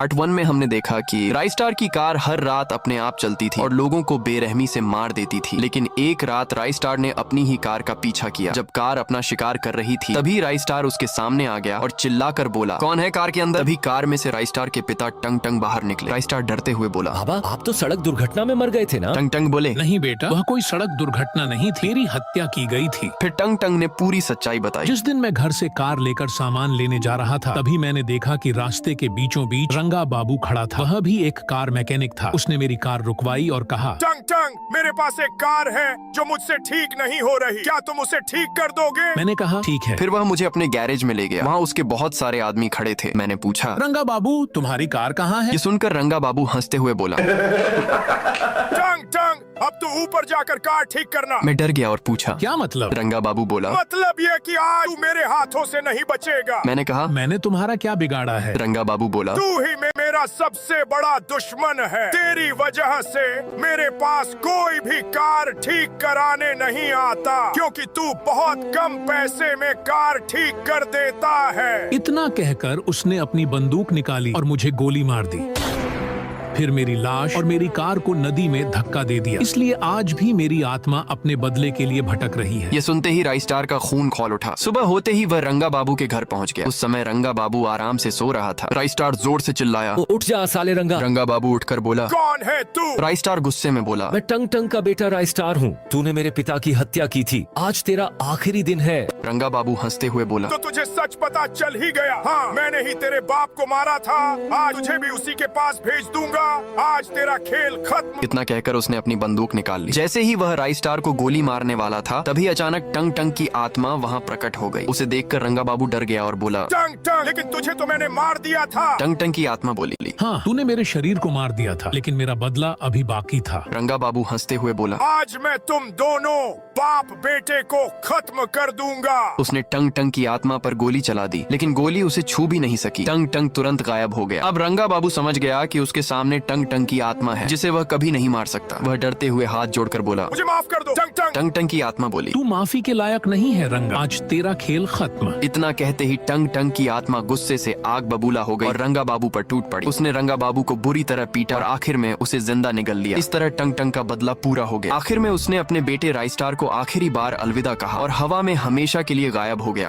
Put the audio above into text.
Part 1 में हमने देखा कि राइस्टार की कार हर रात अपने आप चलती थी और लोगों को बेरहमी से मार देती थी। लेकिन एक रात राइस्टार ने अपनी ही कार का पीछा किया। जब कार अपना शिकार कर रही थी तभी राइस्टार उसके सामने आ गया और चिल्लाकर बोला, कौन है कार के अंदर? तभी कार में से राइस्टार के पिता टंग टंग बाहर निकले। राइस्टार डरते हुए बोला, बाबा आप तो सड़क दुर्घटना में मर गए थे ना? टंग टंग बोले, नहीं बेटा, वह कोई सड़क दुर्घटना नहीं थी, मेरी हत्या की गई थी। फिर टंग टंग ने पूरी सच्चाई बताई। जिस दिन मैं घर से कार लेकर सामान लेने जा रहा था तभी मैंने देखा कि रास्ते के बीचों बीच रंगा बाबू खड़ा था। वह भी एक कार मैकेनिक था। उसने मेरी कार रुकवाई और कहा, टंग टंग, मेरे पास एक कार है जो मुझसे ठीक नहीं हो रही, क्या तुम उसे ठीक कर दोगे? मैंने कहा ठीक है। फिर वह मुझे अपने गैरेज में ले गया। वहाँ उसके बहुत सारे आदमी खड़े थे। मैंने पूछा, रंगा बाबू तुम्हारी कार कहाँ है? ये सुनकर रंगा बाबू हंसते हुए बोला, टंग टंग, अब तू ऊपर जाकर कार ठीक करना। मैं डर गया और पूछा, क्या मतलब? रंगा बाबू बोला, मतलब ये कि आज तू मेरे हाथों से नहीं बचेगा। मैंने कहा, मैंने तुम्हारा क्या बिगाड़ा है? रंगा बाबू बोला, तू ही मेरा सबसे बड़ा दुश्मन है। तेरी वजह से मेरे पास कोई भी कार ठीक कराने नहीं आता, क्योंकि तू बहुत कम पैसे में कार ठीक कर देता है। इतना कहकर उसने अपनी बंदूक निकाली और मुझे गोली मार दी। फिर मेरी लाश और मेरी कार को नदी में धक्का दे दिया। इसलिए आज भी मेरी आत्मा अपने बदले के लिए भटक रही है। ये सुनते ही राइस्टार का खून खौल उठा। सुबह होते ही वह रंगा बाबू के घर पहुंच गया। उस समय रंगा बाबू आराम से सो रहा था। राइस्टार जोर से चिल्लाया, उठ जा साले रंगा। रंगा बाबू उठकर बोला, कौन है तू? राइस्टार गुस्से में बोला, मैं टंग टंग का बेटा राइस्टार हूँ। तूने मेरे पिता की हत्या की थी। आज तेरा आखिरी दिन है। रंगा बाबू हंसते हुए बोला, तो तुझे सच पता चल ही गया। हाँ, मैंने ही तेरे बाप को मारा था। आज तुझे भी उसी के पास भेज दूंगा। आज तेरा खेल खत्म। इतना कहकर उसने अपनी बंदूक निकाल ली। जैसे ही वह राइस्टार को गोली मारने वाला था तभी अचानक टंग टंग की आत्मा वहाँ प्रकट हो गई। उसे देखकर रंगा बाबू डर गया और बोला, टंग टंग, लेकिन तुझे तो मैंने मार दिया था। टंग टंग की आत्मा बोली, हाँ, तूने मेरे शरीर को मार दिया था, लेकिन मेरा बदला अभी बाकी था। रंगा बाबू हंसते हुए बोला, आज मैं तुम दोनों बाप बेटे को खत्म कर दूंगा। उसने टंग टंग की आत्मा पर गोली चला दी, लेकिन गोली उसे छू भी नहीं सकी। टंग टंग तुरंत गायब हो गया। अब रंगा बाबू समझ गया कि उसके सामने टंग टंग की आत्मा है जिसे वह कभी नहीं मार सकता। वह डरते हुए हाथ जोड़कर बोला, मुझे माफ कर दो। टंग टंग, टंग टंग की आत्मा बोली, तू माफी के लायक नहीं है रंगा। आज तेरा खेल खत्म। इतना कहते ही टंग टंग की आत्मा गुस्से से आग बबूला हो गई और रंगा बाबू पर टूट पड़ी। उसने रंगा बाबू को बुरी तरह पीटा और आखिर में उसे जिंदा निगल लिया। इस तरह टंग टंग का बदला पूरा हो गया। आखिर में उसने अपने बेटे राइस्टार को आखिरी बार अलविदा कहा और हवा में हमेशा के लिए गायब हो गया।